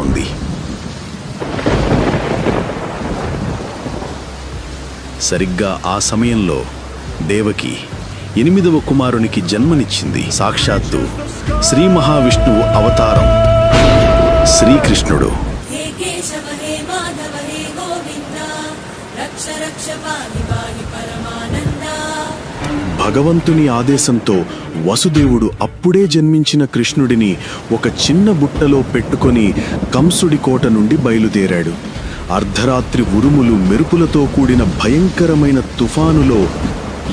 జరుగుతోంది. సరిగ్గా ఆ సమయంలో దేవకి 8వ కుమారునికి జన్మనిచ్చింది. సాక్షాత్తు శ్రీ మహావిష్ణువు అవతారం శ్రీకృష్ణుడు. భగవంతుని ఆదేశంతో వసుదేవుడు అప్పుడే జన్మించిన కృష్ణుడిని ఒక చిన్న బుట్టలో పెట్టుకొని కంసుడి కోట నుండి బయలుదేరాడు. అర్ధరాత్రి ఉరుములు మెరుపులతో కూడిన భయంకరమైన తుఫానులో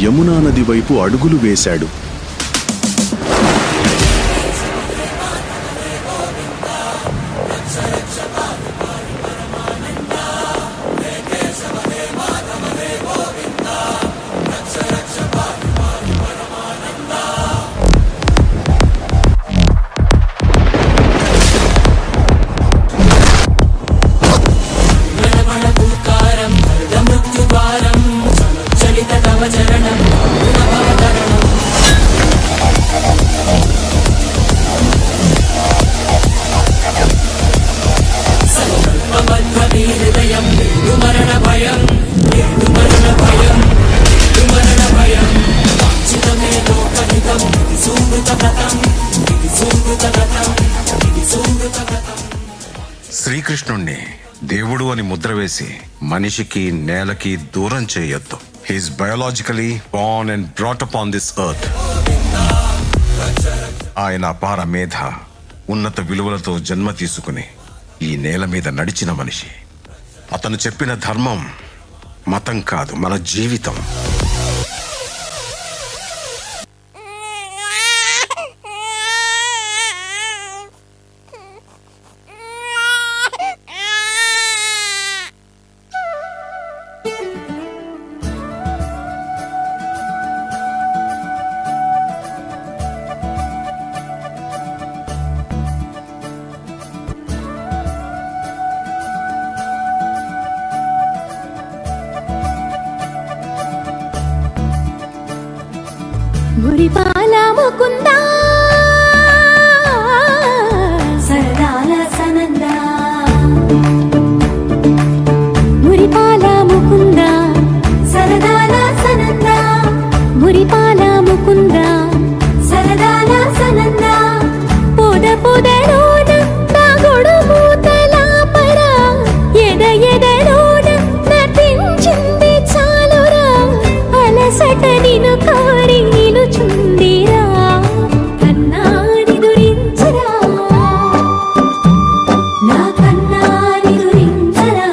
యమునా నది వైపు అడుగులు వేశాడు. శ్రీకృష్ణుణ్ణి దేవుడు అని ముద్ర వేసి మనిషికి నేలకి దూరం చేయొద్దు. He's biologically born and brought up on this earth. ఆయన అపార మేధ, ఉన్నత విలువలతో జన్మ తీసుకుని ఈ నేల మీద నడిచిన మనిషి. అతను చెప్పిన ధర్మం మతం కాదు, మన జీవితం. మురిపాల ముకుందా సరదాల సనందా, మురిపాల ముకుందా సరదాల సనందా, మురిపాల ముకుందా సరదాల సనందా, పొద పొదలోన నాగొడు మూతలాపరా, ఎద ఎదలోన నటించింది చాలురా, అలసట నిను కోరి నిలుచుందిరా, కన్నాని దురించరా, నా కన్నాని దురించరా,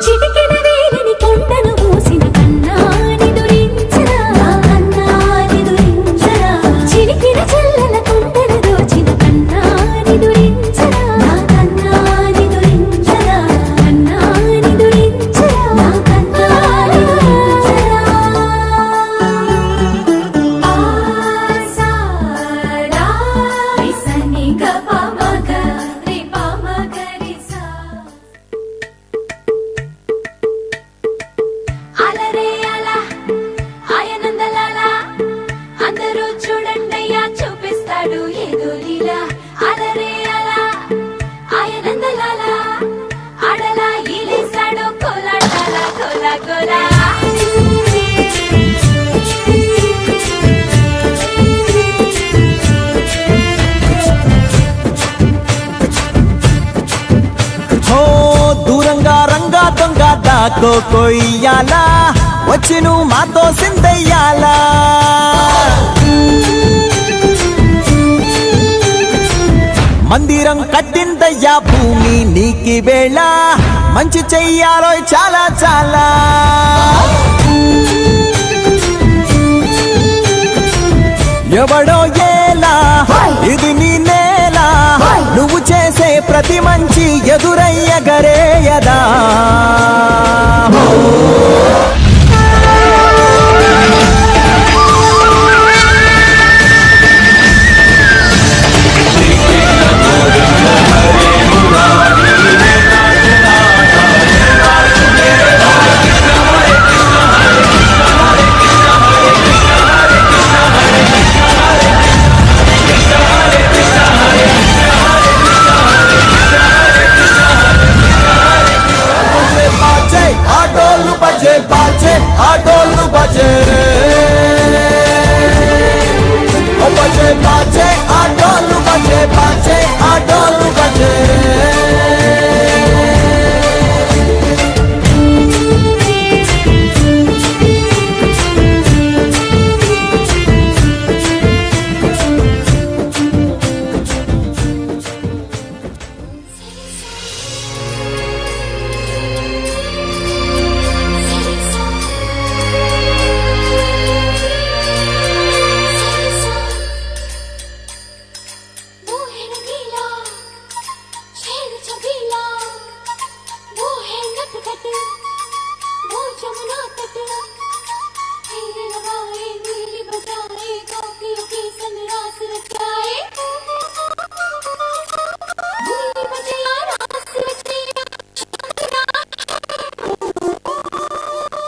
చిటికెన వేలని కొండను మూసిన కన్నాని దురించరా, నా కన్నాని దురించరా, చిలికిన చల్లన కొండను దోచిన కన్నాని దురించరా, నా కన్నాని దురించరా, కన్నాని దురించరా, నా కన్నాని దురించరా. ఆసారా రిసని గపమగ రిపమగరిసా, అలరే అలా ఆయనందలాలా, అందరూ చూడండయ్యా చూపిస్తాడు ఏదో లీలా, అలరే అలా ఆయనందలాలా, అడలా ఈలేసాడు కోలాటాల కోలా కోలా. హో దూరంగా రంగా దొంగ దాకో కొయ్యాలా, వచ్చి నువ్వు మాతో సిందయ్యాలా, మందిరం కట్టిందయ్యా భూమి నీకి వేళ, మంచి చెయ్యాలో చాలా చాలా. ఎవడో ఏలా ఇది నీ నేల, నువ్వు చేసే ప్రతి మంచి ఎదురయ్యగరేయదా. बाजे ढोल बजे।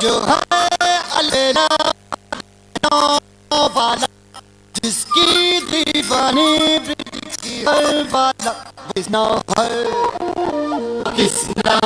जो है अलना वाला जिसकी दीवानी हर वाला किसना हर किसना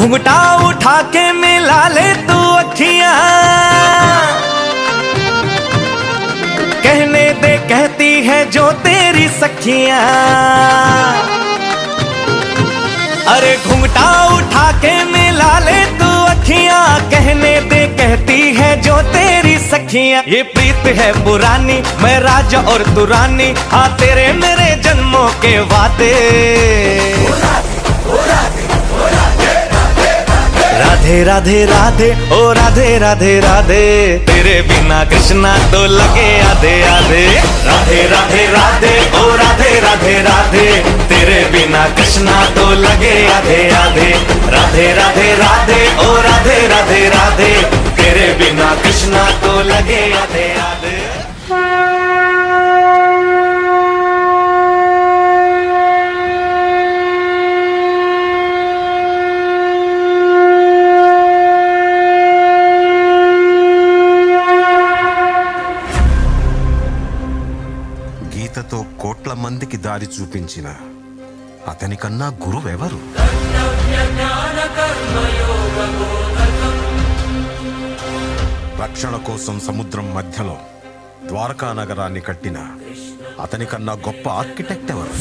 घुंघटा उठा के मिला ले तू अखियां, कहने दे कहती है जो तेरी सखियां। अरे घुंघटा उठा के मिला ले तू अखियां, कहने दे कहती है जो तेरी सखियां। ये प्रीत है पुरानी, मैं राजा और तू रानी, हाँ तेरे मेरे जन्मों के वादे। राधे राधे राधे ओ राधे राधे राधे, तेरे बिना कृष्णा तो लगे आधे आधे। राधे राधे राधे ओ राधे राधे राधे, तेरे बिना कृष्णा तो लगे आधे आधे। राधे राधे राधे ओ राधे राधे राधे, तेरे बिना कृष्णा तो लगे आधे आधे। గీతతో కోట్ల మందికి దారి చూపించిన అతనికన్నా గురువెవరు? రక్షణ కోసం సముద్రం మధ్యలో ద్వారకా నగరాన్ని కట్టిన అతనికన్నా గొప్ప ఆర్కిటెక్ట్ ఎవరు?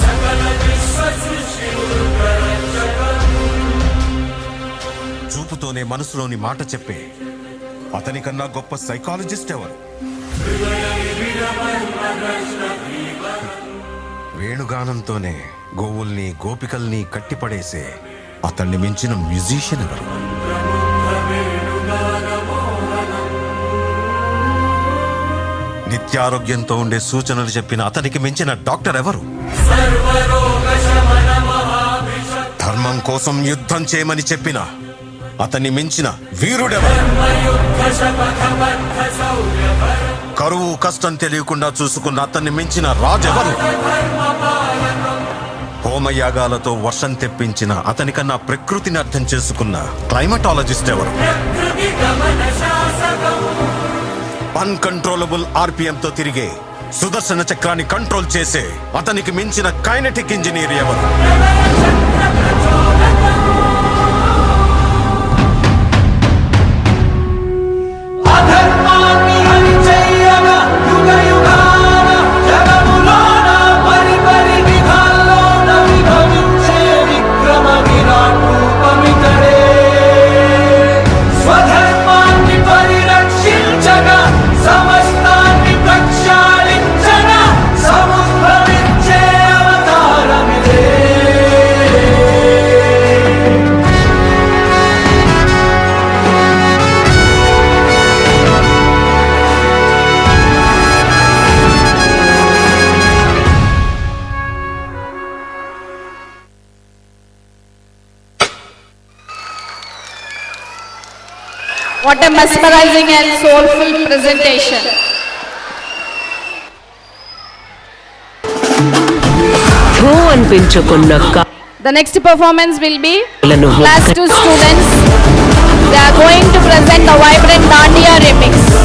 చూపుతోనే మనసులోని మాట చెప్పే అతనికన్నా గొప్ప సైకాలజిస్ట్ ఎవరు? వేణుగానంతోనే గోవుల్ని గోపికల్ని కట్టిపడేసే అతన్ని మించిన మ్యూజిషియన్ ఎవరు? నిత్యారోగ్యంతో ఉండే సూచనలు చెప్పిన అతనికి మించిన డాక్టర్ ఎవరు? ధర్మం కోసం యుద్ధం చేయమని చెప్పిన అతన్ని మించిన వీరుడెవరు? కరువు కష్టం తెలియకుండా చూసుకున్న అతన్ని మించిన రాజెవరు? హోమయాగాలతో వర్షం తెప్పించిన అతనికన్నా ప్రకృతిని అర్థం చేసుకున్న క్లైమటాలజిస్ట్ ఎవరు? అన్కంట్రోలబుల్ ఆర్పిఎం తో తిరిగే సుదర్శన చక్రాన్ని కంట్రోల్ చేసే అతనికి మించిన కైనెటిక్ ఇంజనీర్ ఎవరు? What a mesmerizing and soulful presentation. ధూ అనిపించుకున్న The next performance will be కాళ్ళను class 2 students. They are going to present a vibrant Dandiya remix.